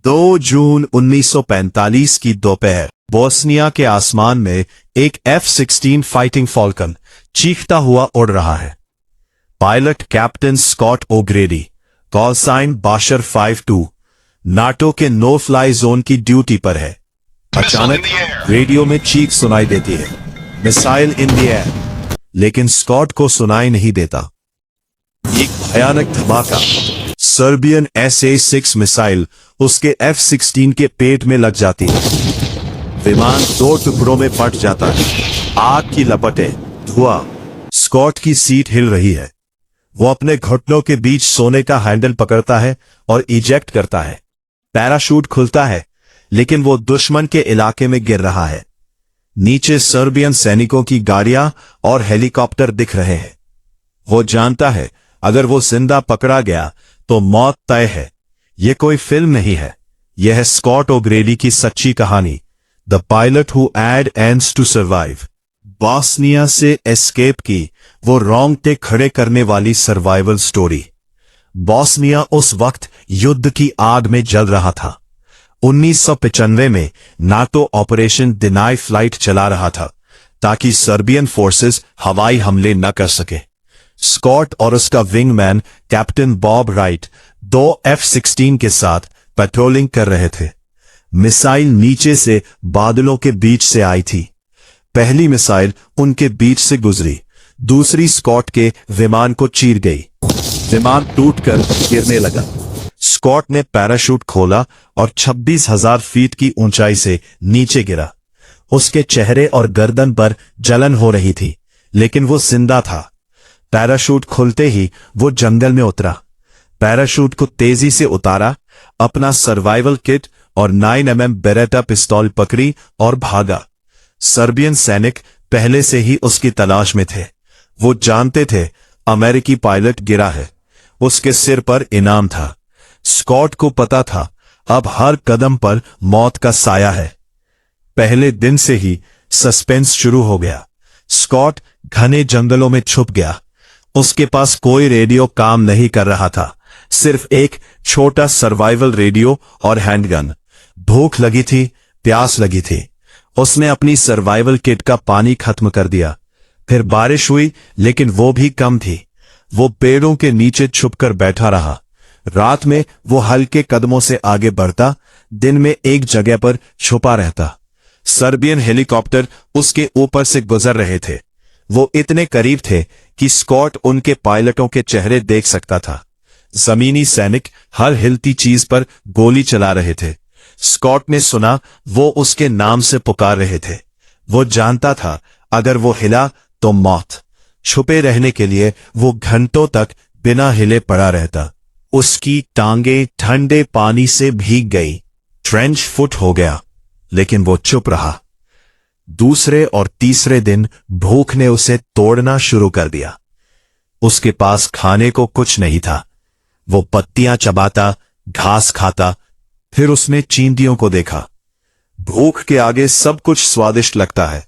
2 जून 1945 की दोपहर बोस्निया के आसमान में एक F-16 फाइटिंग फॉल्कन चीखता हुआ उड़ रहा है। Pilot captain Scott O'Grady, call sign Basher 52, NATO के नो फ्लाई जोन की ड्यूटी पर है। अचानक रेडियो में चीख सुनाई देती है, मिसाइल इन द एयर, लेकिन स्कॉट को सुनाई नहीं देता। एक भयानक धमाका, सर्बियन SA-6 मिसाइल उसके F-16 के पेट में लग जाती है। विमान 2 टुकड़ों में फट जाता है। आग की लपटें, धुआं। स्कॉट की सीट हिल रही है। वो अपने घुटनों के बीच सोने का हैंडल पकड़ता है और इजेक्ट करता है। पैराशूट खुलता है, लेकिन वो दुश्मन के इलाके में गिर रहा है। नीचे सर्बियन सैनिकों की गाड़ियां और हेलीकॉप्टर दिख रहे हैं। वो जानता है अगर वो जिंदा पकड़ा गया तो मौत तय है। यह कोई फिल्म नहीं है, यह है स्कॉट ओग्रेडी की सच्ची कहानी, the pilot who had ends to survive. Bosnia से एस्केप की वो रोंगटे खड़े करने वाली सर्वाइवल स्टोरी। बोस्निया उस वक्त युद्ध की आग में जल रहा था। 1995 में नाटो ऑपरेशन डिनाई फ्लाइट चला रहा था ताकि सर्बियन फोर्सेस हवाई हमले न कर सके। स्कॉट और उसका wingman captain Bob right 2 F-16 के साथ पेट्रोलिंग कर रहे थे। मिसाइल नीचे से बादलों के बीच से आई थी। पहली मिसाइल उनके बीच से गुजरी, दूसरी स्कॉट के विमान को चीर गई। विमान टूटकर गिरने लगा। स्कॉट ने पैराशूट खोला और 26,000 फीट की ऊंचाई से नीचे गिरा। उसके चेहरे और गर्दन पर जलन हो रही थी, लेकिन वो जिंदा था। पैराशूट खुलते ही वो जंगल में उतरा। पैराशूट को तेजी से उतारा, अपना सर्वाइवल किट और 9mm बेरेटा पिस्तौल पकड़ी और भागा। सर्बियन सैनिक पहले से ही उसकी तलाश में थे। वो जानते थे अमेरिकी पायलट गिरा है, उसके सिर पर इनाम था। स्कॉट को पता था अब हर कदम पर मौत का साया है। पहले दिन से ही सस्पेंस शुरू हो गया। स्कॉट घने जंगलों में छुप गया। उसके पास कोई रेडियो काम नहीं कर रहा था, सिर्फ एक छोटा सर्वाइवल रेडियो और हैंडगन। भूख लगी थी, प्यास लगी थी। उसने अपनी सर्वाइवल किट का पानी खत्म कर दिया। फिर बारिश हुई, लेकिन वो भी कम थी। वो पेड़ों के नीचे छुपकर बैठा रहा। रात में वो हल्के कदमों से आगे बढ़ता, दिन में एक जगह पर छुपा रहता। सर्बियन हेलीकॉप्टर उसके ऊपर से गुजर रहे थे। वो इतने करीब थे कि स्कॉट उनके पायलटों के चेहरे देख सकता था। जमीनी सैनिक हर हिलती चीज पर गोली चला रहे थे। स्कॉट ने सुना वो उसके नाम से पुकार रहे थे। वो जानता था अगर वो हिला तो मौत। छुपे रहने के लिए वो घंटों तक बिना हिले पड़ा रहता। उसकी टांगें ठंडे पानी से भीग गई, ट्रेंच फुट हो गया, लेकिन वो चुप रहा। दूसरे और तीसरे दिन भूख ने उसे तोड़ना शुरू कर दिया। उसके पास खाने को कुछ नहीं था। वो पत्तियां चबाता, घास खाता। फिर उसने चींटियों को देखा। भूख के आगे सब कुछ स्वादिष्ट लगता है।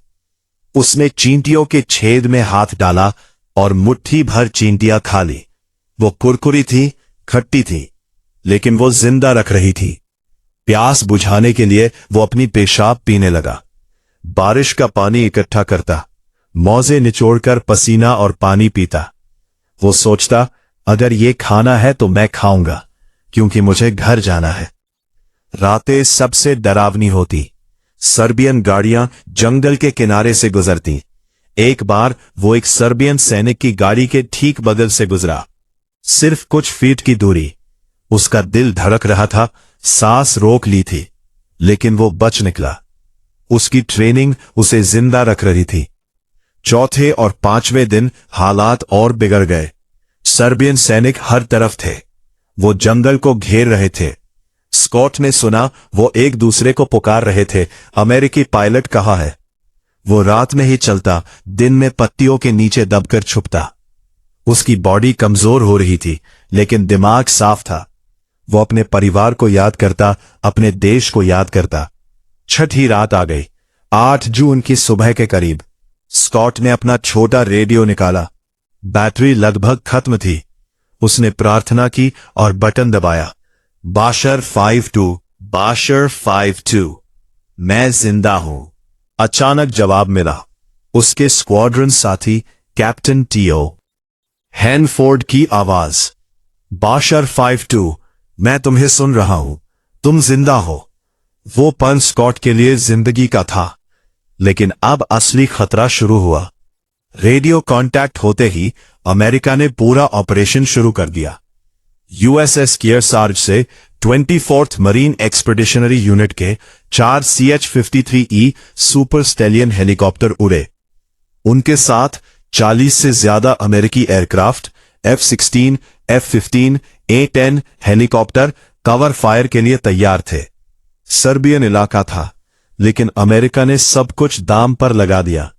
उसने चींटियों के छेद में हाथ डाला और मुट्ठी भर चींटियां खा ली। वो कुरकुरी थी, खट्टी थी, लेकिन वो जिंदा रख रही थी। प्यास बुझाने के लिए वो अपनी पेशाब पीने लगा। बारिश का पानी इकट्ठा करता, मौजे निचोड़कर पसीना और पानी पीता। वो सोचता अगर ये खाना है तो मैं खाऊंगा, क्योंकि मुझे घर जाना है। रातें सबसे डरावनी होती। सर्बियन गाड़ियां जंगल के किनारे से गुजरती। एक बार वो एक सर्बियन सैनिक की गाड़ी के ठीक बगल से गुजरा, सिर्फ कुछ फीट की दूरी। उसका दिल धड़क रहा था, सांस रोक ली थी, लेकिन वो बच निकला। उसकी ट्रेनिंग उसे जिंदा रख रही थी। चौथे और 5वें दिन हालात और बिगड़ गए। सर्बियन सैनिक हर तरफ थे। वो जंगल को घेर रहे थे। स्कॉट ने सुना वो एक दूसरे को पुकार रहे थे, अमेरिकी पायलट कहाँ है? वो रात में ही चलता, दिन में पत्तियों के नीचे दबकर छुपता। उसकी बॉडी कमजोर हो रही थी, लेकिन दिमाग साफ था। वो अपने परिवार को याद करता, अपने देश को याद करता। छठी रात आ गई, 8 जून की सुबह के करीब। स्कॉट ने अपना छोटा रेडियो निकाला। बैटरी लगभग खत्म थी। उसने प्रार्थना की और बटन दबाया। बाशर 52, बाशर 5-2, मैं जिंदा हूं। अचानक जवाब मिला। उसके स्क्वाड्रन साथी कैप्टन टीओ हैनफोर्ड की आवाज। बाशर 5-2, मैं तुम्हें सुन रहा हूं, तुम जिंदा हो। वो पल स्कॉट के लिए जिंदगी का था, लेकिन अब असली खतरा शुरू हुआ। रेडियो कांटेक्ट होते ही अमेरिका ने पूरा ऑपरेशन शुरू कर दिया। यूएसएस केयरसार्ज से 24th मरीन एक्सपेडिशनरी यूनिट के 4 CH-53E सुपर स्टेलियन हेलीकॉप्टर उड़े। उनके साथ 40 से ज्यादा अमेरिकी aircraft, F-16, F-15, A-10 helicopter cover fire के लिए तैयार थे। सर्बियन इलाका था, लेकिन अमेरिका ने सब कुछ दांव पर लगा दिया।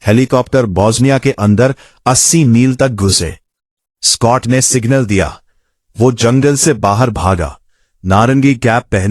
हेलीकॉप्टर बोस्निया के अंदर 80 मील तक घुसे। स्कॉट ने सिग्नल दिया। वो जंगल से बाहर भागा, नारंगी कैप पहने